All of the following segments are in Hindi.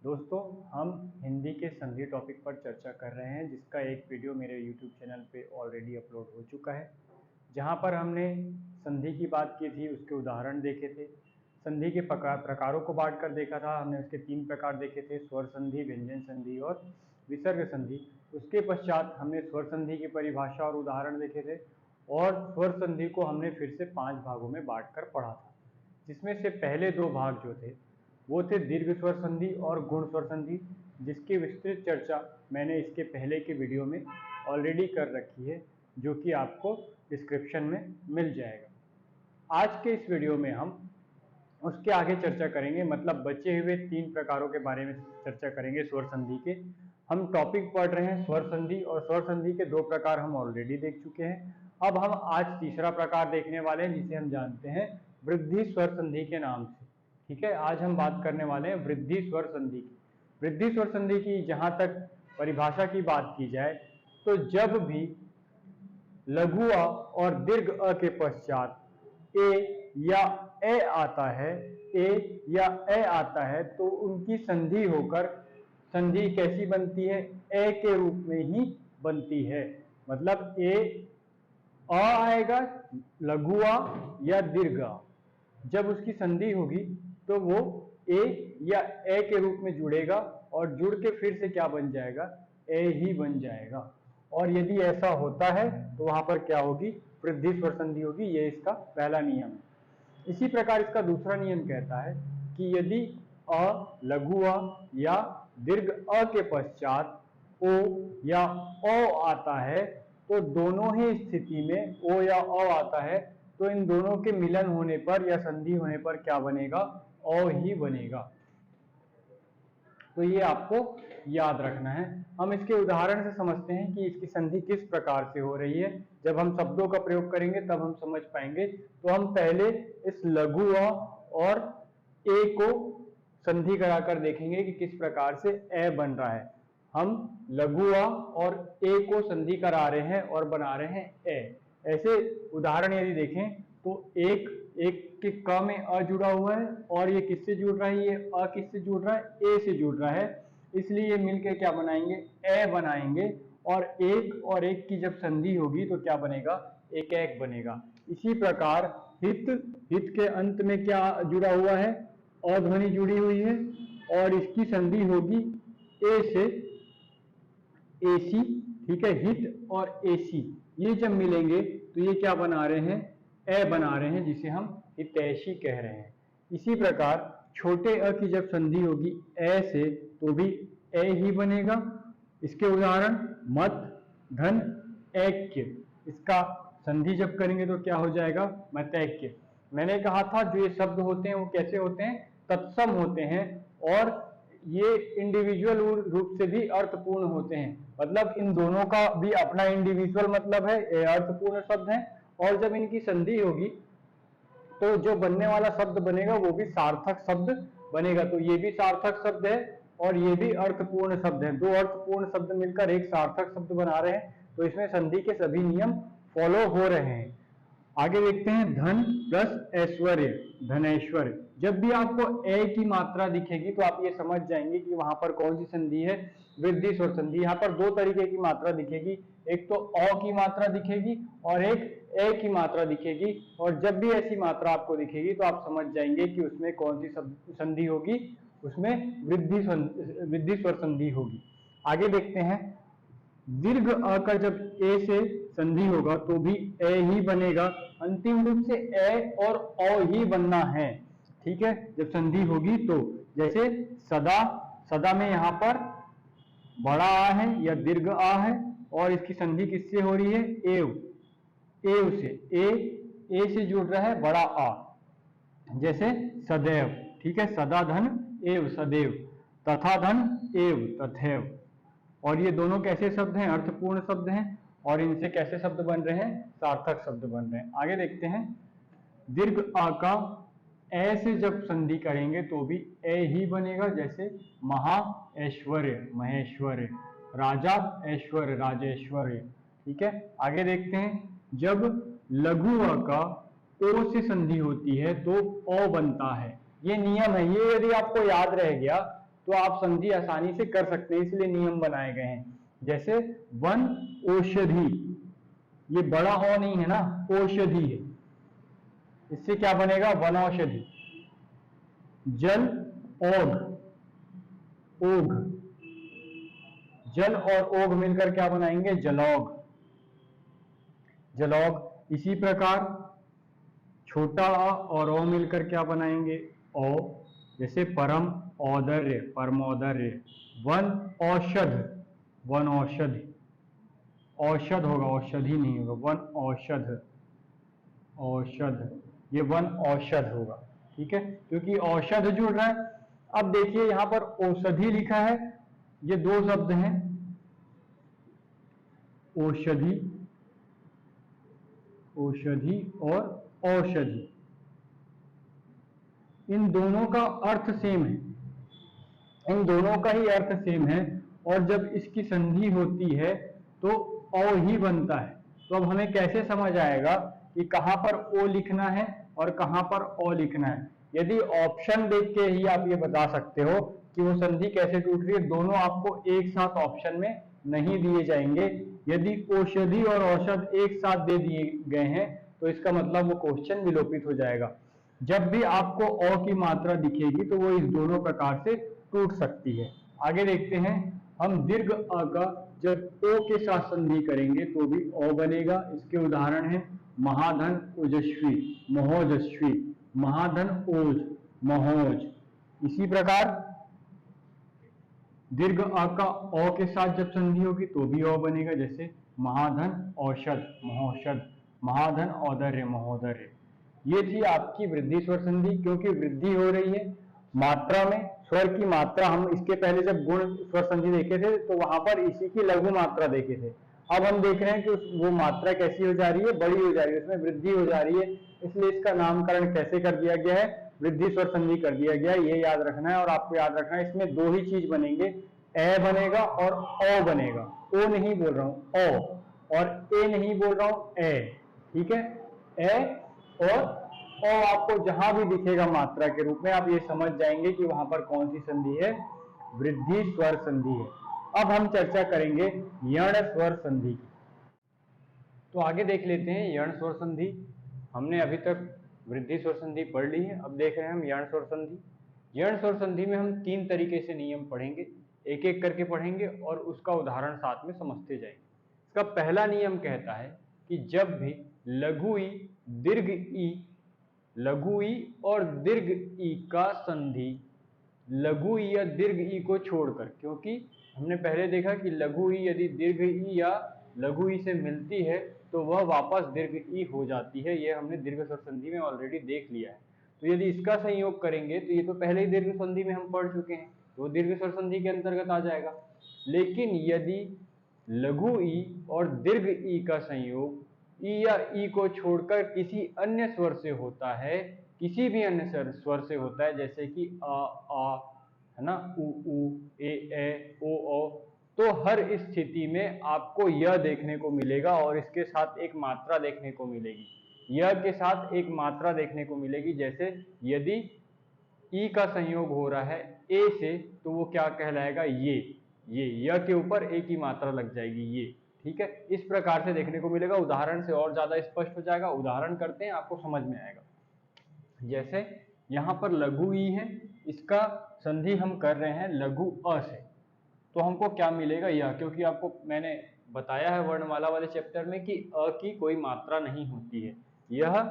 दोस्तों, हम हिंदी के संधि टॉपिक पर चर्चा कर रहे हैं, जिसका एक वीडियो मेरे यूट्यूब चैनल पे ऑलरेडी अपलोड हो चुका है, जहां पर हमने संधि की बात की थी, उसके उदाहरण देखे थे। संधि के प्रकारों को बांट कर देखा था हमने। उसके 3 प्रकार देखे थे: स्वर संधि, व्यंजन संधि और विसर्ग संधि। उसके पश्चात हमने स्वर संधि की परिभाषा और उदाहरण देखे थे, और स्वर संधि को हमने फिर से 5 भागों में बांट कर पढ़ा था, जिसमें से पहले 2 भाग जो थे वो थे दीर्घ स्वर संधि और गुण स्वर संधि, जिसकी विस्तृत चर्चा मैंने इसके पहले के वीडियो में ऑलरेडी कर रखी है, जो कि आपको डिस्क्रिप्शन में मिल जाएगा। आज के इस वीडियो में हम उसके आगे चर्चा करेंगे, मतलब बचे हुए 3 प्रकारों के बारे में चर्चा करेंगे स्वर संधि के। हम टॉपिक पढ़ रहे हैं स्वर संधि, और स्वर संधि के 2 प्रकार हम ऑलरेडी देख चुके हैं। अब हम आज तीसरा प्रकार देखने वाले हैं, जिसे हम जानते हैं वृद्धि स्वर संधि के नाम से। ठीक है, आज हम बात करने वाले हैं वृद्धि स्वर संधि की। वृद्धि स्वर संधि की जहां तक परिभाषा की बात की जाए, तो जब भी लघु अ और दीर्घ अ के पश्चात ए या ए आता है, ए या ए आता है, तो उनकी संधि होकर संधि कैसी बनती है? ए के रूप में ही बनती है। मतलब ए अ आएगा, लघु अ या दीर्घ अ, जब उसकी संधि होगी तो वो ए या ए के रूप में जुड़ेगा, और जुड़ के फिर से क्या बन जाएगा? ए ही बन जाएगा। और यदि ऐसा होता है तो वहां पर क्या होगी? वृद्धि स्वर संधि होगी। ये इसका पहला नियम है। इसी प्रकार इसका दूसरा नियम कहता है कि यदि अ, लघु अ या दीर्घ अ के पश्चात ओ या औ आता है, तो दोनों ही स्थिति में ओ या औ आता है, तो इन दोनों के मिलन होने पर या संधि होने पर क्या बनेगा? औ ही बनेगा। तो ये आपको याद रखना है। हम इसके उदाहरण से समझते हैं कि इसकी संधि किस प्रकार से हो रही है। जब हम शब्दों का प्रयोग करेंगे तब हम समझ पाएंगे। तो हम पहले इस लघु अ और ए को संधि कराकर देखेंगे कि किस प्रकार से ए बन रहा है। हम लघु अ और ए को संधि करा रहे हैं और बना रहे हैं ए। ऐसे उदाहरण यदि देखें तो एक के क में अ जुड़ा हुआ है, और ये किससे जुड़ रहा है? ये अ किससे जुड़ रहा है? ए से जुड़ रहा है। इसलिए ये मिलकर क्या बनाएंगे? ए बनाएंगे। और एक की जब संधि होगी तो क्या बनेगा? एक एक बनेगा। इसी प्रकार हित के अंत में क्या जुड़ा हुआ है? अ ध्वनि जुड़ी हुई है, और इसकी संधि होगी ए से एसी। ठीक है, हित और एसी ये जब मिलेंगे तो ये क्या बना रहे हैं? ए बना रहे हैं, जिसे हम हितैषी कह रहे हैं। इसी प्रकार छोटे अ की जब संधि होगी ए से, तो भी ए ही बनेगा। इसके उदाहरण मत, धन, ऐक्य। इसका संधि जब करेंगे तो क्या हो जाएगा? मतैक्य। मैंने कहा था जो ये शब्द होते हैं वो कैसे होते हैं? तत्सम होते हैं, और ये इंडिविजुअल रूप से भी अर्थपूर्ण होते हैं। मतलब इन दोनों का भी अपना इंडिविजुअल मतलब है, ये अर्थपूर्ण शब्द है। और जब इनकी संधि होगी तो जो बनने वाला शब्द बनेगा वो भी सार्थक शब्द बनेगा। तो ये भी सार्थक शब्द है और ये भी अर्थपूर्ण शब्द है। 2 अर्थपूर्ण शब्द मिलकर एक सार्थक शब्द बना रहे हैं। तो इसमें संधि के सभी नियम फॉलो हो रहे हैं। आगे देखते हैं धन प्लस ऐश्वर्य, धनैश्वर्य। जब भी आपको ए की मात्रा दिखेगी तो आप ये समझ जाएंगे कि वहां पर कौन सी संधि है? वृद्धि स्वर संधि। यहाँ पर 2 तरीके की मात्रा दिखेगी, एक तो अ की मात्रा दिखेगी और एक ए की मात्रा दिखेगी। और जब भी ऐसी मात्रा आपको दिखेगी तो आप समझ जाएंगे कि उसमें कौन सी संधि होगी? उसमें वृद्धि स्वर संधि होगी। आगे देखते हैं, दीर्घ अ का जब ए से संधि होगा तो भी ए ही बनेगा। अंतिम रूप से ए और औ ही बनना है। ठीक है, जब संधि होगी तो जैसे सदा, सदा में यहां पर बड़ा आ है या दीर्घ आ है, और इसकी संधि किससे हो रही है? एव, एव से। ए से जुड़ रहा है बड़ा आ, जैसे सदैव। ठीक है, सदा धन एव सदैव, तथा धन एव तथैव। और ये दोनों कैसे शब्द हैं? अर्थपूर्ण शब्द हैं, और इनसे कैसे शब्द बन रहे हैं? सार्थक शब्द बन रहे हैं। आगे देखते हैं, दीर्घ आ का ए से जब संधि करेंगे तो भी ए ही बनेगा, जैसे महा ऐश्वर्य, महेश्वर्य, राजा ऐश्वर्य, राजेश्वर्य। ठीक है, आगे देखते हैं, जब लघु अ का ओ से संधि होती है तो ओ बनता है। ये नियम है, ये यदि आपको याद रह गया तो आप संधि आसानी से कर सकते हैं, इसलिए नियम बनाए गए हैं। जैसे वन औषधि, ये बड़ा औ नहीं है ना, औषधि है, इससे क्या बनेगा वन औषधि। जल ओघ, ओघ, जल और ओघ मिलकर क्या बनाएंगे जलौघ, जलौघ। इसी प्रकार छोटा अ और ओ मिलकर क्या बनाएंगे ओ, जैसे परम औदर्य, परमौदर्य। वन औषध, वन औषधि, औषध होगा औषधि नहीं होगा, वन औषध, औषध, ये वन औषध होगा, ठीक है, क्योंकि औषध जुड़ रहा है। अब देखिए यहां पर औषधि लिखा है, ये दो शब्द हैं, औषधि, औषधि और औषधि, इन दोनों का अर्थ सेम है, इन दोनों का ही अर्थ सेम है, और जब इसकी संधि होती है तो ओ ही बनता है। तो अब हमें कैसे समझ आएगा कि कहां पर ओ लिखना है और कहां पर ओ लिखना है। यदि ऑप्शन देख के ही आप ये बता सकते हो कि वो संधि कैसे टूट रही है, दोनों आपको एक साथ ऑप्शन में नहीं दिए जाएंगे। यदि औषधि और औषध एक साथ दे दिए गए हैं तो इसका मतलब वो क्वेश्चन विलोपित हो जाएगा। जब भी आपको ओ की मात्रा दिखेगी तो वो इस दोनों प्रकार से टूट सकती है। आगे देखते हैं, हम दीर्घ अ का जब ओ के साथ संधि करेंगे तो भी ओ बनेगा। इसके उदाहरण है महाधन ओजस्वी, महोजस्वी, महाधन ओज, महोज। इसी प्रकार दीर्घ अ का ओ के साथ जब संधि होगी तो भी ओ बनेगा, जैसे महाधन औषध, महोषध, महाधन औदर्य, महोदर्य। ये थी आपकी वृद्धि स्वर संधि, क्योंकि वृद्धि हो रही है मात्रा में, स्वर की मात्रा। हम इसके पहले जब गुण स्वर संधि देखे थे तो वहां पर इसी की लघु मात्रा देखे थे। अब हम देख रहे हैं कि वो मात्रा कैसी हो जा रही है, बड़ी हो जा रही है, उसमें वृद्धि हो जा रही है, इसलिए इसका नामकरण कैसे कर दिया गया है, वृद्धि स्वर संधि कर दिया गया है। ये याद रखना है, और आपको याद रखना है इसमें दो ही चीज बनेंगे, ए बनेगा और ओ बनेगा। ओ नहीं बोल रहा हूं ओ, और ए नहीं बोल रहा हूं ए, ठीक है, ए और ओ आपको जहां भी दिखेगा मात्रा के रूप में आप ये समझ जाएंगे कि वहां पर कौन सी संधि है, वृद्धि स्वर संधि है। अब हम चर्चा करेंगे यण स्वर संधि की। तो आगे देख लेते हैं यण स्वर संधि। हमने अभी तक वृद्धि स्वर संधि पढ़ ली है, अब देख रहे हैं हम यण स्वर संधि। यण स्वर संधि में हम तीन तरीके से नियम पढ़ेंगे, एक एक करके पढ़ेंगे और उसका उदाहरण साथ में समझते जाएंगे। इसका पहला नियम कहता है कि जब भी लघु ई, दीर्घ ई, लघु ई और दीर्घ ई का संधि लघु ई या दीर्घ ई को छोड़कर, क्योंकि हमने पहले देखा कि लघु ई यदि दीर्घ ई या लघु ई से मिलती है तो वह वापस दीर्घ ई हो जाती है। यह हमने दीर्घ स्वर संधि में ऑलरेडी देख लिया है। तो यदि इसका संयोग करेंगे तो ये तो पहले ही दीर्घ संधि में हम पढ़ चुके हैं, तो दीर्घ स्वर संधि के अंतर्गत आ जाएगा। लेकिन यदि लघु ई और दीर्घ ई का संयोग ई या ई को छोड़कर किसी अन्य स्वर से होता है, किसी भी अन्य स्वर से होता है, जैसे कि आ, है ना, उ, ए, ओ, तो हर स्थिति में आपको यह देखने को मिलेगा और इसके साथ एक मात्रा देखने को मिलेगी, यह के साथ एक मात्रा देखने को मिलेगी। जैसे यदि ई का संयोग हो रहा है ए से तो वो क्या कहलाएगा, ये यह के ऊपर ए की मात्रा लग जाएगी, ये, ठीक है। इस प्रकार से देखने को मिलेगा। उदाहरण से और ज्यादा स्पष्ट हो जाएगा, उदाहरण करते हैं, आपको समझ में आएगा। जैसे यहाँ पर लघु ई है, इसका संधि हम कर रहे हैं लघु अ से, तो हमको क्या मिलेगा यह, क्योंकि आपको मैंने बताया है वर्णमाला वाले चैप्टर में कि अ की कोई मात्रा नहीं होती है, यह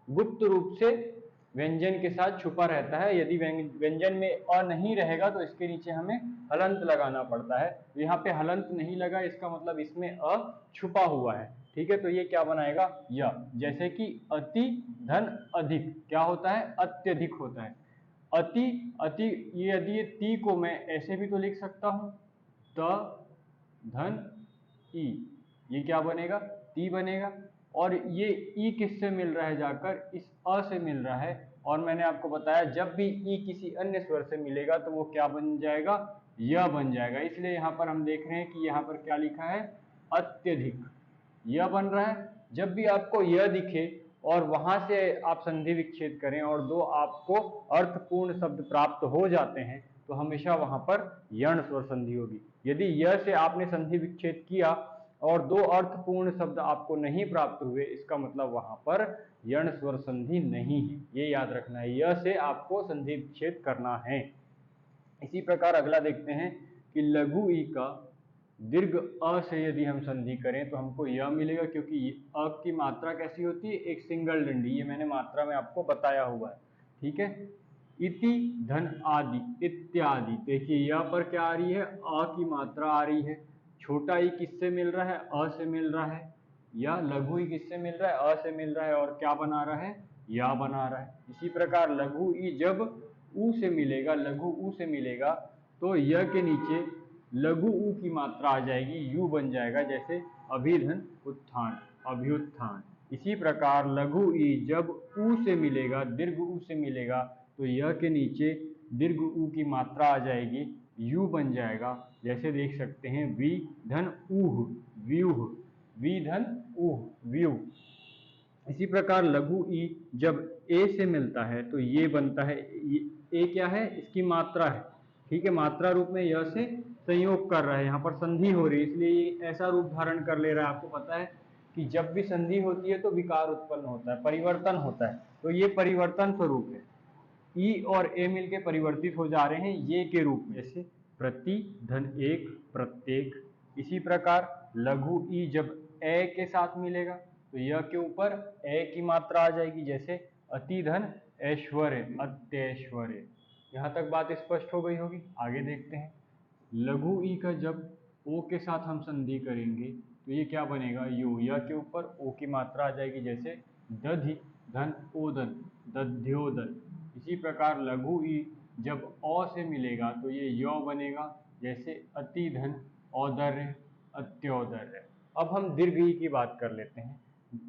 गुप्त रूप से व्यंजन के साथ छुपा रहता है। यदि व्यंजन में अ नहीं रहेगा तो इसके नीचे हमें हलंत लगाना पड़ता है। यहाँ पे हलंत नहीं लगा, इसका मतलब इसमें अ छुपा हुआ है, ठीक है। तो ये क्या बनाएगा य, जैसे कि अति धन अधिक क्या होता है, अत्यधिक होता है। अति अति, ये यदि ये ती को मैं ऐसे भी तो लिख सकता हूं, त धन ई, ये क्या बनेगा ती बनेगा। और ये ई किससे मिल रहा है, जाकर इस अ से मिल रहा है। और मैंने आपको बताया जब भी ई किसी अन्य स्वर से मिलेगा तो वो क्या बन जाएगा, यह बन जाएगा। इसलिए यहाँ पर हम देख रहे हैं कि यहाँ पर क्या लिखा है, अत्यधिक, यह बन रहा है। जब भी आपको यह दिखे और वहां से आप संधि विच्छेद करें और दो आपको अर्थपूर्ण शब्द प्राप्त हो जाते हैं तो हमेशा वहां पर यण स्वर संधि होगी। यदि य से आपने संधि विच्छेद किया और दो अर्थपूर्ण शब्द आपको नहीं प्राप्त हुए, इसका मतलब वहां पर यण स्वर संधि नहीं है, ये याद रखना है। य से आपको संधि विच्छेद करना है। इसी प्रकार अगला देखते हैं कि लघु ई का दीर्घ अ से यदि हम संधि करें तो हमको यह मिलेगा, क्योंकि अ की मात्रा कैसी होती है, एक सिंगल डंडी, ये मैंने मात्रा में आपको बताया हुआ है, ठीक है। इति धन आदि इत्यादि, देखिए यह पर क्या आ रही है, अ की मात्रा आ रही है। छोटा ई किससे मिल रहा है, अ से मिल रहा है, या लघु ई किससे मिल रहा है, अ से मिल रहा है, और क्या बना रहा है, या बना रहा है। इसी प्रकार लघु ई जब उ से मिलेगा, लघु उ से मिलेगा, तो य के नीचे लघु उ की मात्रा आ जाएगी, यू बन जाएगा, जैसे अभिधन उत्थान, अभ्युत्थान। इसी प्रकार लघु ई जब उ से मिलेगा, दीर्घ उ से मिलेगा, तो यह के नीचे दीर्घ उ की मात्रा आ जाएगी, यू बन जाएगा, जैसे देख सकते हैं वि धन ऊह, व्यूह, वि धन ऊह, व्यू। इसी प्रकार लघु ई जब ए से मिलता है तो ये बनता है, ए क्या है, इसकी मात्रा है, ठीक है, मात्रा रूप में यह से संयोग कर रहा है, यहाँ पर संधि हो रही है, इसलिए ये ऐसा रूप धारण कर ले रहा है। आपको पता है कि जब भी संधि होती है तो विकार उत्पन्न होता है, परिवर्तन होता है, तो ये परिवर्तन स्वरूप है। ई और ए मिलके परिवर्तित हो जा रहे हैं ये के रूप में, जैसे प्रति धन एक, प्रत्येक। इसी प्रकार लघु ई जब ए के साथ मिलेगा तो यह के ऊपर ए की मात्रा आ जाएगी, जैसे अति धन ऐश्वर्य, अत्यैश्वर्य। यहाँ तक बात स्पष्ट हो गई होगी। आगे देखते हैं, लघु ई का जब ओ के साथ हम संधि करेंगे तो ये क्या बनेगा, यू, यह के ऊपर ओ की मात्रा आ जाएगी, जैसे दधि धन ओदन, दध्योदन। इसी प्रकार लघु ई जब अ से मिलेगा तो ये यो बनेगा, जैसे अति धन औदर्य, अत्योदर्य। अब हम दीर्घ ई की बात कर लेते हैं।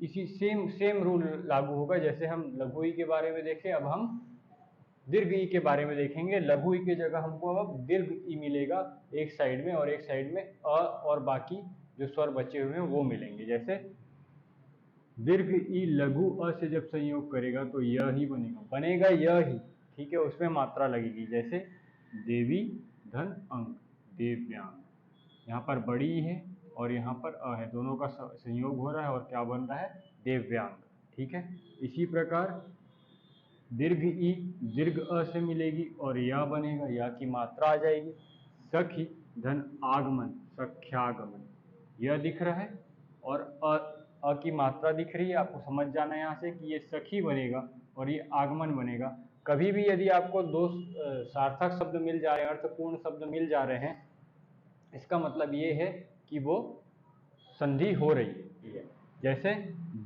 इसी सेम रूल लागू होगा, जैसे हम लघु ई के बारे में देखें, अब हम दीर्घ ई के बारे में देखेंगे। लघु ई की जगह हमको अब दीर्घ ई मिलेगा एक साइड में, और एक साइड में अ और बाकी जो स्वर बचे हुए हैं वो मिलेंगे। जैसे दीर्घ ई लघु अ से जब संयोग करेगा तो यह ही बनेगा यह ही, ठीक है, उसमें मात्रा लगेगी, जैसे देवी धन अंक, देव्यांग। यहाँ पर बड़ी ई है और यहाँ पर अ है, दोनों का संयोग हो रहा है और क्या बन रहा है, देव्यांग, ठीक है। इसी प्रकार दीर्घ ई दीर्घ अ से मिलेगी और या बनेगा, या की मात्रा आ जाएगी। सखी धन आगमन, सख्यागमन, यह दिख रहा है, और अ की मात्रा दिख रही है। आपको समझ जाना है यहाँ से कि ये सखी बनेगा और ये आगमन बनेगा। कभी भी यदि आपको दो सार्थक शब्द मिल जा रहे हैं, अर्थपूर्ण शब्द मिल जा रहे हैं, इसका मतलब ये है कि वो संधि हो रही है। जैसे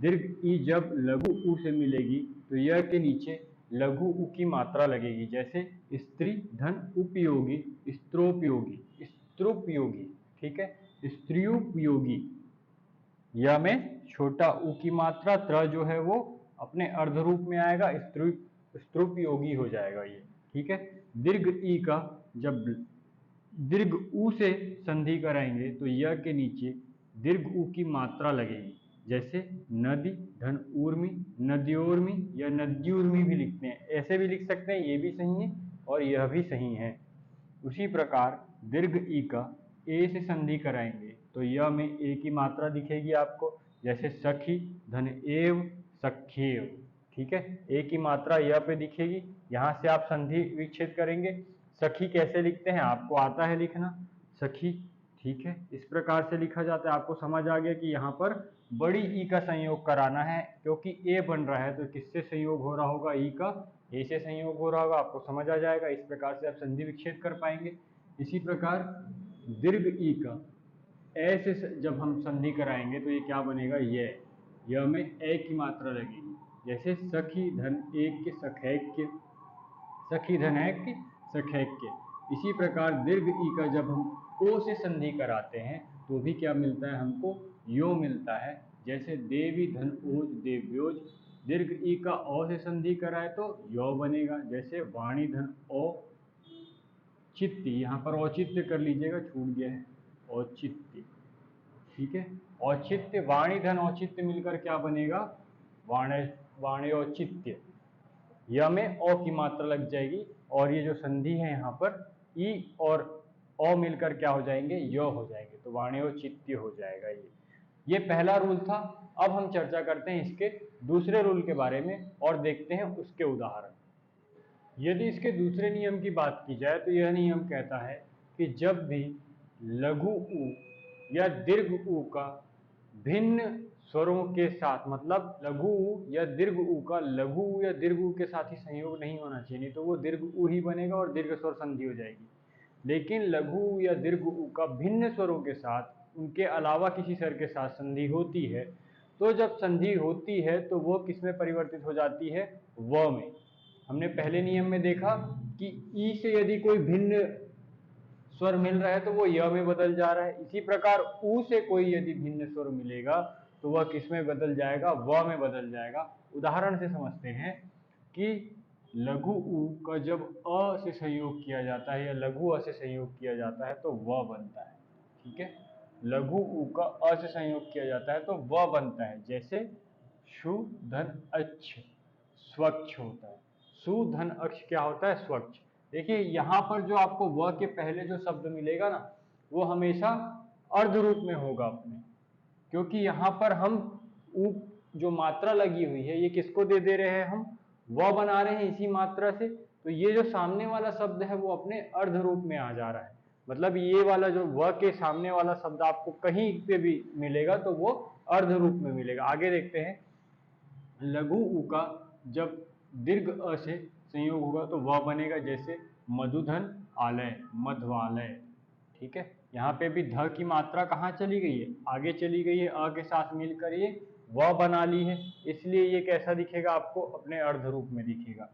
दीर्घ ई जब लघु उ से मिलेगी तो यह के नीचे लघु उ की मात्रा लगेगी, जैसे स्त्री धन उपयोगी, स्त्रोपयोगी, स्त्रोपयोगी, ठीक है, स्त्रियोपयोगी। यह में छोटा उ की मात्रा त्र जो है वो अपने अर्ध रूप में आएगा, स्त्रोपयोगी हो जाएगा ये, ठीक है। दीर्घ ई का जब दीर्घ उ से संधि कराएंगे तो यह के नीचे दीर्घ उ की मात्रा लगेगी, जैसे नदी धन ऊर्मी, नद्योर्मी या नद्यूर्मी भी लिखते हैं, ऐसे भी लिख सकते हैं, ये भी सही है और यह भी सही है। उसी प्रकार दीर्घ ई का ए से संधि कराएंगे तो यह में ए की मात्रा दिखेगी आपको, जैसे सखी धन एव, सख्येव, ठीक है, ए की मात्रा यह पे दिखेगी। यहाँ से आप संधि विच्छेद करेंगे। सखी कैसे लिखते हैं, आपको आता है लिखना, सखी, ठीक है, इस प्रकार से लिखा जाता है। आपको समझ आ गया कि यहाँ पर बड़ी ई का संयोग कराना है, क्योंकि ए बन रहा है तो किससे संयोग हो रहा होगा, ई का ए से संयोग हो रहा होगा, आपको समझ आ जाएगा। इस प्रकार से आप संधि विच्छेद कर पाएंगे। इसी प्रकार दीर्घ ई का ए से जब हम संधि कराएंगे तो ये क्या बनेगा, यह में ए की मात्रा लगेगी, जैसे सखी धन एक, सखैक्य, सखी धन ऐक्य, सखैक्य। इसी प्रकार दीर्घ ई का जब हम ओ से संधि कराते हैं तो भी क्या मिलता है हमको, यो मिलता है, जैसे देवी धन ओज, देव्योज। दीर्घ ई का औ से संधि कराए तो यो बनेगा, जैसे वाणी धन औ, चित्ती, यहाँ पर औचित्य कर लीजिएगा, छूट गया है, औचित्य, ठीक है। औचित्य, वाणी धन औचित्य मिलकर क्या बनेगा, वाणी औचित्य। यह में औ की मात्रा लग जाएगी और ये जो संधि है यहाँ पर ई और औ मिलकर क्या हो जाएंगे, य हो जाएंगे, तो वाणियोचित्य हो जाएगा। ये पहला रूल था। अब हम चर्चा करते हैं इसके दूसरे रूल के बारे में और देखते हैं उसके उदाहरण। यदि इसके दूसरे नियम की बात की जाए तो यह नियम कहता है कि जब भी लघु ऊ या दीर्घ ऊ का भिन्न स्वरों के साथ, मतलब लघु ऊ या दीर्घ ऊ का लघु ऊ या दीर्घ ऊ के साथ ही संयोग नहीं होना चाहिए, नहीं तो वो दीर्घ ऊ ही बनेगा और दीर्घ स्वर संधि हो जाएगी। लेकिन लघु ऊ या दीर्घ ऊ का भिन्न स्वरों के साथ, उनके अलावा किसी स्वर के साथ संधि होती है, तो जब संधि होती है तो वो किस में परिवर्तित हो जाती है, व में। हमने पहले नियम में देखा कि ई से यदि कोई भिन्न स्वर मिल रहा है तो वो य में बदल जा रहा है। इसी प्रकार ऊ से कोई यदि भिन्न स्वर मिलेगा तो वह किस में बदल जाएगा, व में बदल जाएगा। उदाहरण से समझते हैं कि लघु ऊ का जब अ से संयोग किया जाता है या लघु अ से संयोग किया जाता है तो व बनता है। ठीक है, लघु ऊ का अ से संयोग किया जाता है तो व बनता है। जैसे शु धन अच्छ, स्वच्छ होता है। सु धन अक्ष क्या होता है, स्वच्छ। देखिए यहाँ पर जो आपको व के पहले जो शब्द मिलेगा ना, वो हमेशा अर्ध रूप में होगा अपने, क्योंकि यहाँ पर हम ऊ जो मात्रा लगी हुई है ये किसको दे रहे हैं, हम व बना रहे हैं इसी मात्रा से। तो ये जो सामने वाला शब्द है वो अपने अर्ध रूप में आ जा रहा है। मतलब ये वाला जो व के सामने वाला शब्द आपको कहीं पे भी मिलेगा तो वो अर्ध रूप में मिलेगा। आगे देखते हैं, लघु ऊ का जब दीर्घ अ से संयोग होगा तो वह बनेगा। जैसे मधुधन आलय, मध्वालय। ठीक है, यहाँ पे भी ध की मात्रा कहाँ चली गई है, आगे चली गई है, अ के साथ मिलकर ये व बना ली है, इसलिए ये कैसा दिखेगा आपको, अपने अर्ध रूप में दिखेगा।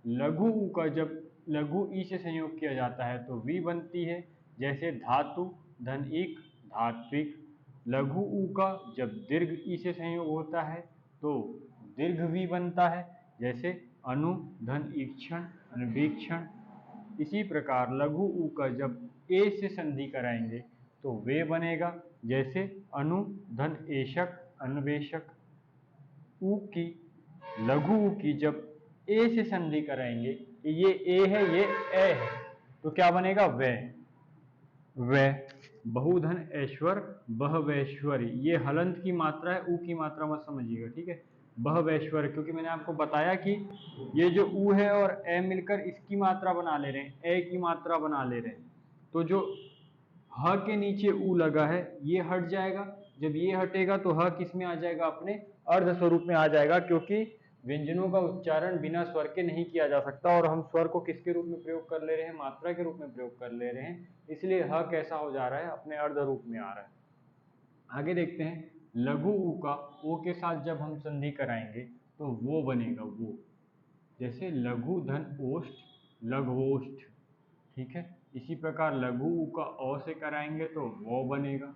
लघु ऊ का जब लघु ई से संयोग किया जाता है तो वी बनती है। जैसे धातु धन इक, धात्विक। लघु ऊ का जब दीर्घ ई से संयोग होता है तो दीर्घ वी बनता है। जैसे अनु धन ईक्षण, अनुवीक्षण। इसी प्रकार लघु ऊ का जब ए से संधि कराएंगे तो वे बनेगा। जैसे अनु धन एशक, अन्वेषक। ऊ की, लघु ऊ की जब ए से संधि कराएंगे, ये ए है ये ए है, तो क्या बनेगा, वे। वे बहुधन ऐश्वर, बहवैश्वर्य। ये हलंत की मात्रा है, ऊ की मात्रा मत समझिएगा। ठीक है, बहवैश्वर्य, क्योंकि मैंने आपको बताया कि ये जो ऊ है और ए मिलकर इसकी मात्रा बना ले रहे हैं, ए की मात्रा बना ले रहे हैं। तो जो ह के नीचे ऊ लगा है ये हट जाएगा। जब ये हटेगा तो ह किस में आ जाएगा, अपने अर्ध स्वरूप में आ जाएगा, क्योंकि व्यंजनों का उच्चारण बिना स्वर के नहीं किया जा सकता और हम स्वर को किसके रूप में प्रयोग कर ले रहे हैं, मात्रा के रूप में प्रयोग कर ले रहे हैं, इसलिए ह कैसा हो जा रहा है, अपने अर्ध रूप में आ रहा है। आगे देखते हैं, लघु ऊ का ओ के साथ जब हम संधि कराएंगे तो वो बनेगा, वो। जैसे लघु धन ओष्ठ, लघवोष्ठ। ठीक है, इसी प्रकार लघु ऊ का औ से कराएंगे तो वो बनेगा।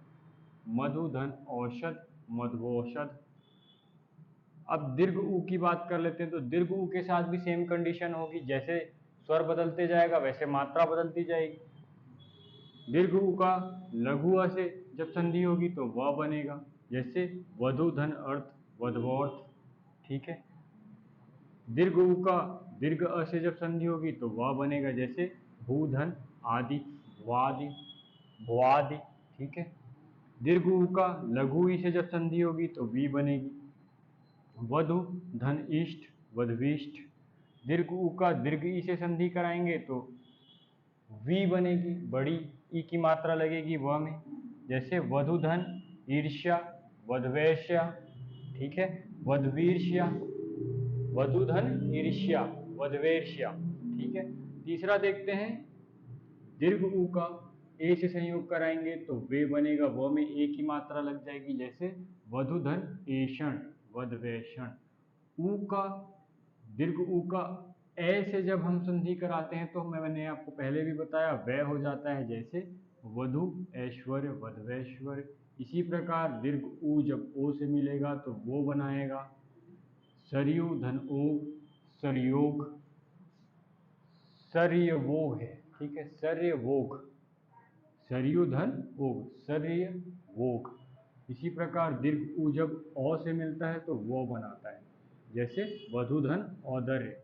मधु धन औषध, मध्वौषध। अब दीर्घ ऊ की बात कर लेते हैं तो दीर्घ ऊ के साथ भी सेम कंडीशन होगी। जैसे स्वर बदलते जाएगा वैसे मात्रा बदलती जाएगी। दीर्घ ऊ का लघु अ से जब संधि होगी तो वह बनेगा। जैसे वधु धन अर्थ, वधवोर्थ। ठीक है, दीर्घ ऊ का दीर्घ अ से जब संधि होगी तो वह बनेगा। जैसे भूधन आदि, भुआदि, भुआदि। ठीक है, दीर्घ ऊ का लघु ई से जब संधि होगी तो वी बनेगी। वधु धन इष्ट, वधविष्ट। दीर्घ ऊ का दीर्घ ई से संधि कराएंगे तो वी बनेगी, बड़ी ई की मात्रा लगेगी व में। जैसे वधु धन ईर्ष्या, वधवैश्या। ठीक है, वधवीर्ष्या, वधु धन ईर्ष्या, वधवेर्ष्या। ठीक है, तीसरा देखते हैं, दीर्घ ऊ का ए से संयोग कराएंगे तो वे बनेगा, व में ए की मात्रा लग जाएगी। जैसे वधु धन एषण, वधवैषण। ऊ का दीर्घ ऊ का ए से जब हम संधि कराते हैं तो मैंने आपको पहले भी बताया वह हो जाता है। जैसे वधु ऐश्वर्य, वधवैश्वर्य। इसी प्रकार दीर्घ ऊ जब ओ से मिलेगा तो वो बनाएगा। सरयू धन ओग, सरयोग। सर्यवोग है। ठीक है, सर्यवोग, सरयू धन ओग, सर्यवोग। इसी प्रकार दीर्घ ऊ जब औ से मिलता है तो वो बनाता है। जैसे वधुधन औदर्य,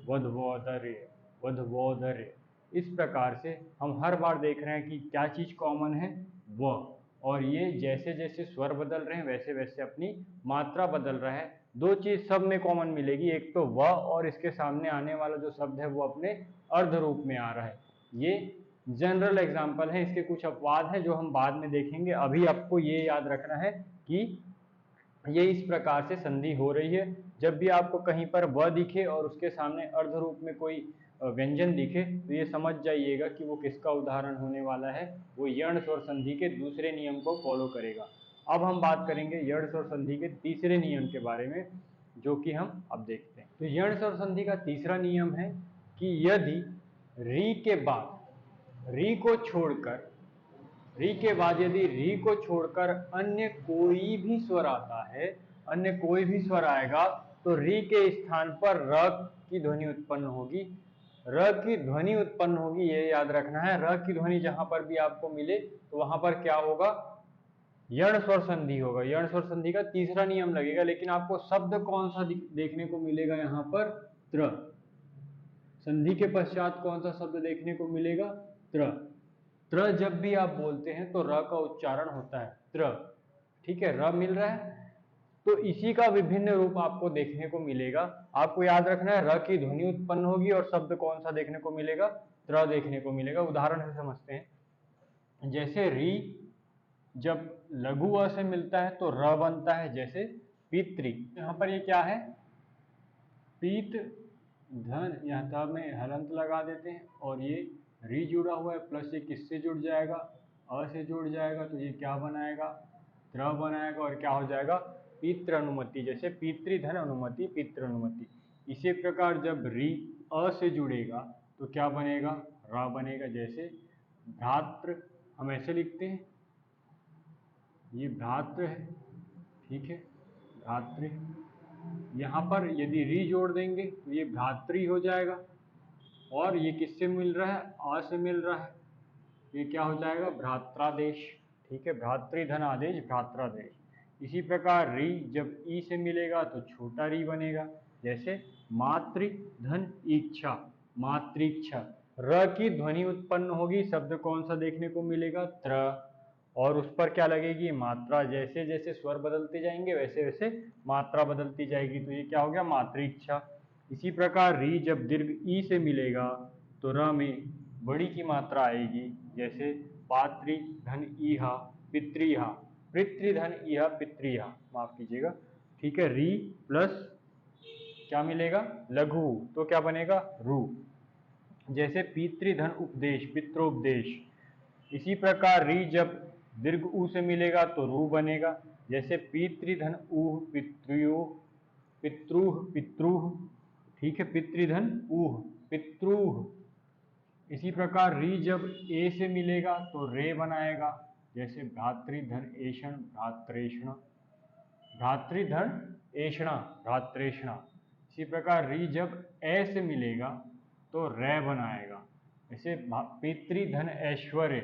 वधवोदर्य, वधवोदर्य। इस प्रकार से हम हर बार देख रहे हैं कि क्या चीज़ कॉमन है, व, और ये जैसे जैसे स्वर बदल रहे हैं वैसे वैसे अपनी मात्रा बदल रहा है। दो चीज़ सब में कॉमन मिलेगी, एक तो व और इसके सामने आने वाला जो शब्द है वो अपने अर्ध रूप में आ रहा है। ये जनरल एग्जाम्पल है, इसके कुछ अपवाद हैं जो हम बाद में देखेंगे। अभी आपको ये याद रखना है कि ये इस प्रकार से संधि हो रही है। जब भी आपको कहीं पर व दिखे और उसके सामने अर्ध रूप में कोई व्यंजन दिखे तो ये समझ जाइएगा कि वो किसका उदाहरण होने वाला है, वो यण स्वर संधि के दूसरे नियम को फॉलो करेगा। अब हम बात करेंगे यण स्वर संधि के तीसरे नियम के बारे में, जो कि हम अब देखते हैं। तो यण स्वर संधि का तीसरा नियम है कि यदि री के बाद री को छोड़कर री के बाद यदि री को छोड़कर अन्य कोई भी स्वर आता है, अन्य कोई भी स्वर आएगा तो री के स्थान पर र की ध्वनि उत्पन्न होगी। र की ध्वनि उत्पन्न होगी, ये याद रखना है। र की ध्वनि जहां पर भी आपको मिले तो वहां पर क्या होगा, यण स्वर संधि होगा। यण स्वर संधि का तीसरा नियम लगेगा, लेकिन आपको शब्द कौन सा देखने को मिलेगा यहाँ पर, त्र। संधि के पश्चात कौन सा शब्द देखने को मिलेगा, त्र। त्र जब भी आप बोलते हैं तो र का उच्चारण होता है त्र, ठीक है, र मिल रहा है। तो इसी का विभिन्न रूप आपको देखने को मिलेगा। आपको याद रखना है र की ध्वनि उत्पन्न होगी और शब्द कौन सा देखने को मिलेगा, त्र देखने को मिलेगा। उदाहरण से समझते हैं, जैसे री जब लघु अ से मिलता है तो र बनता है, जैसे पितृ। यहाँ पर ये क्या है, पीत धन, यहाँ में हलंत लगा देते हैं और ये री जुड़ा हुआ है, प्लस ये किससे जुड़ जाएगा, अ से जुड़ जाएगा, तो ये क्या बनाएगा, त्र बनाएगा और क्या हो जाएगा, पितृ अनुमति। जैसे पितृधन अनुमति, पितृ अनुमति। इसी प्रकार जब री अ से जुड़ेगा तो क्या बनेगा, रा बनेगा। जैसे भ्रातृ, हम ऐसे लिखते हैं, ये भ्रातृ है, ठीक है, भ्रातृ। यहाँ पर यदि री जोड़ देंगे तो ये भ्रातृ हो जाएगा, और ये किससे मिल रहा है, आ से मिल रहा है, ये क्या हो जाएगा, भ्रात्रादेश, ठीक है, भ्रातृधन आदेश, भ्रात्रादेश। इसी प्रकार री जब ई से मिलेगा तो छोटा री बनेगा, जैसे मातृधन इच्छा, मातृच्छा। र की ध्वनि उत्पन्न होगी, शब्द कौन सा देखने को मिलेगा, त्र, और उस पर क्या लगेगी, मात्रा। जैसे जैसे स्वर बदलते जाएंगे वैसे वैसे मात्रा बदलती जाएगी, तो ये क्या हो गया, मातृच्छा। इसी प्रकार री जब दीर्घ ई से मिलेगा तो र में बड़ी की मात्रा आएगी, जैसे पात्री धन ईहा, पितृहा, पितृधन ईहा, पितृहा, माफ कीजिएगा, ठीक है। री प्लस क्या मिलेगा, लघु, तो क्या बनेगा, रू। जैसे पितृधन उपदेश, पित्रोपदेश। इसी प्रकार री जब दीर्घ ऊ से मिलेगा तो रू बनेगा, जैसे पितृधन ऊह, पितृ, पितृह, पितृह, ठीक है, पितृधन ऊह, पितृह। इसी प्रकार री जब ए से मिलेगा तो रे बनाएगा, जैसे भ्रातृधन एषण, भ्रात्रेषण, भ्रातृधन एषणा, भ्रात्रेषणा। इसी प्रकार री जब ए से मिलेगा तो रे बनाएगा, जैसे पितृधन ऐश्वर्य,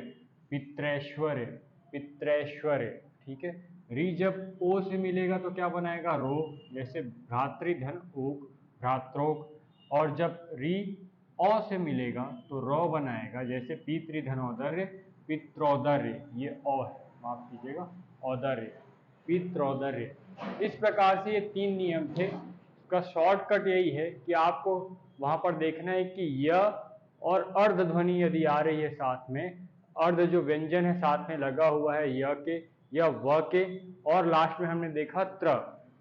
पित्रैश्वर्य, पित्रैश्वर्य, ठीक है। री जब ओ से मिलेगा तो क्या बनाएगा, रो, जैसे भ्रातृधन ओक, भ्रात्रोक। और जब री अ से मिलेगा तो रो बनाएगा, जैसे पितृधनोदर्य, पित्रौदर्य, ये अ है, माफ कीजिएगा, औदर्य, पित्रौदर्य। इस प्रकार से ये तीन नियम थे। इसका शॉर्टकट यही है कि आपको वहां पर देखना है कि य और अर्ध ध्वनि यदि आ रही है साथ में, अर्ध जो व्यंजन है साथ में लगा हुआ है य के या व के, और लास्ट में हमने देखा त्र,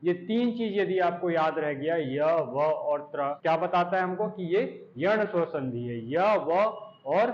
ये तीन चीज यदि आपको याद रह गया, य व और त्र, क्या बताता है हमको कि ये यण स्वर संधि है। य व और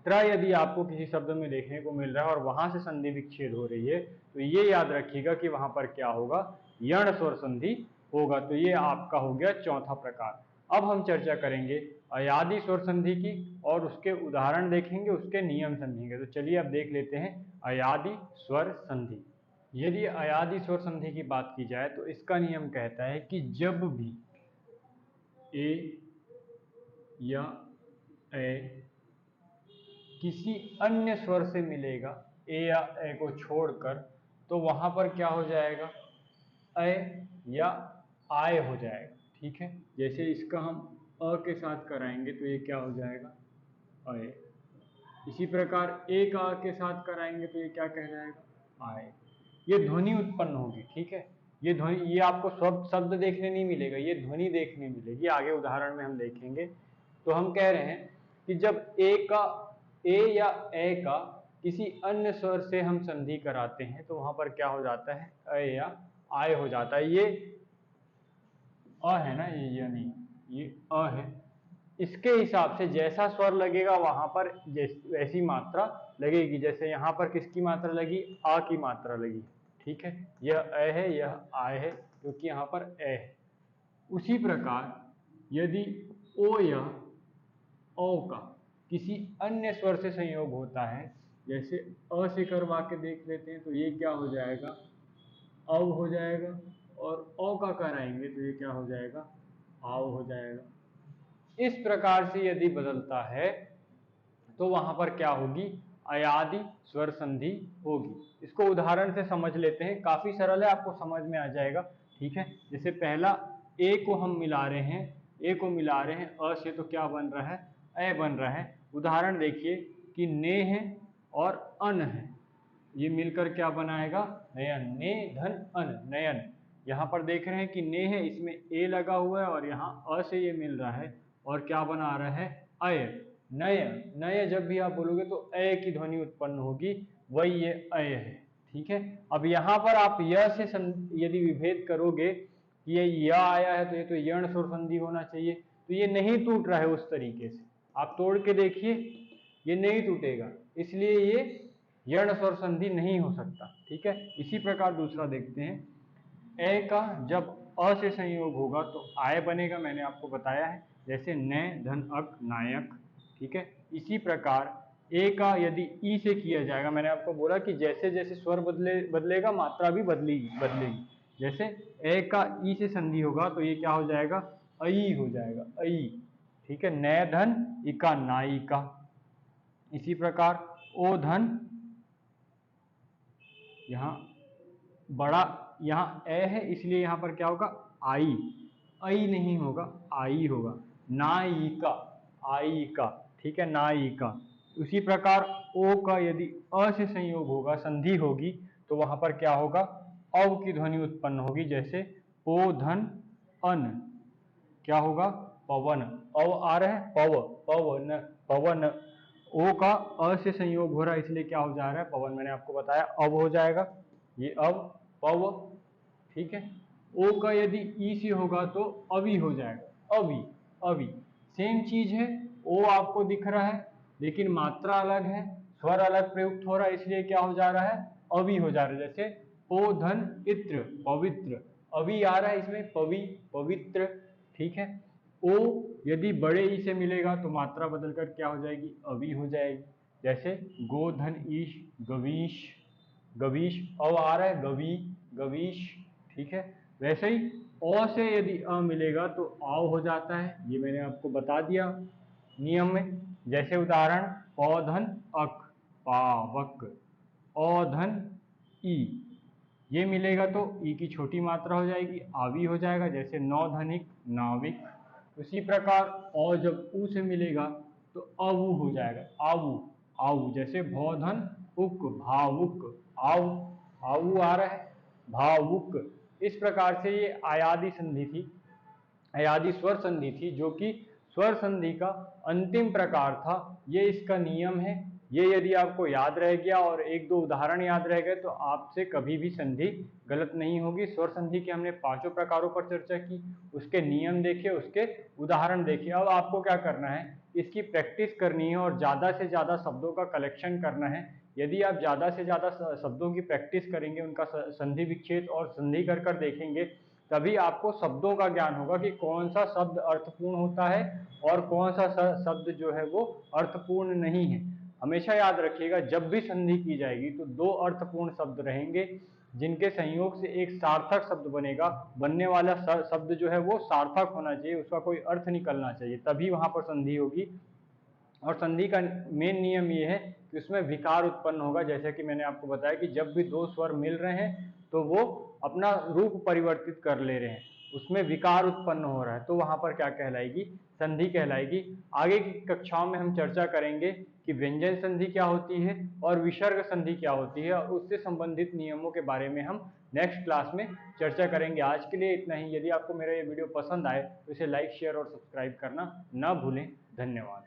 त्र यदि आपको किसी शब्द में देखने को मिल रहा है और वहां से संधि विच्छेद हो रही है तो ये याद रखिएगा कि वहां पर क्या होगा, यण स्वर संधि होगा। तो ये आपका हो गया चौथा प्रकार। अब हम चर्चा करेंगे अयादि स्वर संधि की और उसके उदाहरण देखेंगे, उसके नियम समझेंगे। तो चलिए अब देख लेते हैं अयादि स्वर संधि। यदि अयादि स्वर संधि की बात की जाए तो इसका नियम कहता है कि जब भी ए या ए किसी अन्य स्वर से मिलेगा, ए या ए को छोड़कर, तो वहां पर क्या हो जाएगा, अ या आय हो जाएगा, ठीक है। जैसे इसका हम अ के साथ कराएंगे तो ये क्या हो जाएगा, अय। इसी प्रकार ए का के साथ कराएंगे तो ये क्या कहलाएगा, आय। ये ध्वनि उत्पन्न होगी, ठीक है। ये ध्वनि, ये आपको शब्द देखने नहीं मिलेगा, ये ध्वनि देखने मिलेगी, आगे उदाहरण में हम देखेंगे। तो हम कह रहे हैं कि जब ए या ए का किसी अन्य स्वर से हम संधि कराते हैं तो वहां पर क्या हो जाता है, अ या आय हो जाता है। ये अ है ना, ये नहीं, ये अ है। इसके हिसाब से जैसा स्वर लगेगा वहां पर वैसी मात्रा लगेगी। जैसे यहाँ पर किसकी मात्रा लगी, आ की मात्रा लगी, ठीक है। यह अ है, यह आय है, क्योंकि यहाँ पर ए है। उसी प्रकार यदि ओ या ओ का किसी अन्य स्वर से संयोग होता है, जैसे अ से करवा के देख लेते हैं, तो ये क्या हो जाएगा, अव हो जाएगा। और ओ का कराएंगे तो ये क्या हो जाएगा, आव हो जाएगा। इस प्रकार से यदि बदलता है तो वहां पर क्या होगी, अयादि स्वर संधि होगी। इसको उदाहरण से समझ लेते हैं, काफी सरल है, आपको समझ में आ जाएगा, ठीक है। जैसे पहला ए को हम मिला रहे हैं, ए को मिला रहे हैं अ से, तो क्या बन रहा है, ए बन रहा है। उदाहरण देखिए कि ने है और अन है, ये मिलकर क्या बनाएगा, नयन। ने धन अन, नयन। यहाँ पर देख रहे हैं कि ने है, इसमें ए लगा हुआ है और यहाँ अ से ये मिल रहा है और क्या बना रहा है, अय। नय, नय जब भी आप बोलोगे तो अय की ध्वनि उत्पन्न होगी, वही ये अय है, ठीक है। अब यहाँ पर आप य से यदि विभेद करोगे कि ये य आया है तो ये तो यण स्वर संधि होना चाहिए, तो ये नहीं टूट रहा है उस तरीके से। आप तोड़ के देखिए, ये नहीं टूटेगा, इसलिए ये यण स्वर संधि नहीं हो सकता, ठीक है। इसी प्रकार दूसरा देखते हैं, ए का जब अ से संयोग होगा तो आय बनेगा, मैंने आपको बताया है, जैसे न धन अक, नायक, ठीक है। इसी प्रकार ए का यदि ई से किया जाएगा, मैंने आपको बोला कि जैसे जैसे स्वर बदलेगा मात्रा भी बदलेगी। जैसे ए का ई से संधि होगा तो ये क्या हो जाएगा, अई हो जाएगा, अई, ठीक है। न धन इका, नायिका। इसी प्रकार ओ धन, यहाँ बड़ा, यहाँ ए है इसलिए यहाँ पर क्या होगा, आई, आई नहीं होगा, आई होगा। नायिका, आयिका, ठीक है, नायिका। उसी प्रकार ओ का यदि अ से संयोग होगा, संधि होगी, तो वहां पर क्या होगा, अव की ध्वनि उत्पन्न होगी। जैसे ओ धन अन, क्या होगा, पवन। अव आ रहा है, पवन, पवन। ओ का अ से संयोग हो रहा है इसलिए क्या हो जा रहा है, पवन। मैंने आपको बताया अब हो जाएगा, ये अब पव, ठीक है। ओ का यदि ई से होगा तो अवि हो जाएगा, अवि, अवि। सेम चीज है, ओ आपको दिख रहा है लेकिन मात्रा अलग है, स्वर अलग प्रयुक्त हो रहा है, इसलिए क्या हो जा रहा है, अवि हो जा रहा है। जैसे ओ धन इत्र, पवित्र, अवि आ रहा है इसमें, पवि, पवित्र, ठीक है। ओ यदि बड़े ई से मिलेगा तो मात्रा बदलकर क्या हो जाएगी, अवि हो जाएगी। जैसे गोधन ईश, गवीश, गवीश। अव आ रहा है, गवी, गवीश, ठीक है। वैसे ही अ से यदि अ मिलेगा तो आव हो जाता है, ये मैंने आपको बता दिया नियम में। जैसे उदाहरण पौधन अक, पावक। औधन ई, ये मिलेगा तो ई की छोटी मात्रा हो जाएगी, आवी हो जाएगा। जैसे नौधनिक, नाविक। उसी प्रकार औ जब ऊ से मिलेगा तो अवु हो जाएगा, आवु, आवु। जैसे भौधन उक, भावुक, आव, आवु आ रहा है, भावुक। इस प्रकार से ये आयादी संधि थी, अयादि स्वर संधि थी, जो कि स्वर संधि का अंतिम प्रकार था। ये इसका नियम है। ये यदि आपको याद रह गया और एक दो उदाहरण याद रह गए तो आपसे कभी भी संधि गलत नहीं होगी। स्वर संधि के हमने 5 प्रकारों पर चर्चा की, उसके नियम देखे, उसके उदाहरण देखे। अब आपको क्या करना है, इसकी प्रैक्टिस करनी है और ज़्यादा से ज़्यादा शब्दों का कलेक्शन करना है। यदि आप ज़्यादा से ज़्यादा शब्दों की प्रैक्टिस करेंगे, उनका संधि विच्छेद और संधि कर देखेंगे, तभी आपको शब्दों का ज्ञान होगा कि कौन सा शब्द अर्थपूर्ण होता है और कौन सा शब्द जो है वो अर्थपूर्ण नहीं है। हमेशा याद रखिएगा, जब भी संधि की जाएगी तो 2 अर्थपूर्ण शब्द रहेंगे, जिनके संयोग से एक सार्थक शब्द बनेगा। बनने वाला शब्द जो है वो सार्थक होना चाहिए, उसका कोई अर्थ निकलना चाहिए, तभी वहां पर संधि होगी। और संधि का मेन नियम ये है कि उसमें विकार उत्पन्न होगा। जैसे कि मैंने आपको बताया कि जब भी 2 स्वर मिल रहे हैं तो वो अपना रूप परिवर्तित कर ले रहे हैं। उसमें विकार उत्पन्न हो रहा है, तो वहां पर क्या कहलाएगी? संधि कहलाएगी। आगे की कक्षाओं में हम चर्चा करेंगे कि व्यंजन संधि क्या होती है और विसर्ग संधि क्या होती है, और उससे संबंधित नियमों के बारे में हम नेक्स्ट क्लास में चर्चा करेंगे। आज के लिए इतना ही। यदि आपको मेरा ये वीडियो पसंद आए तो इसे लाइक, शेयर और सब्सक्राइब करना ना भूलें। धन्यवाद।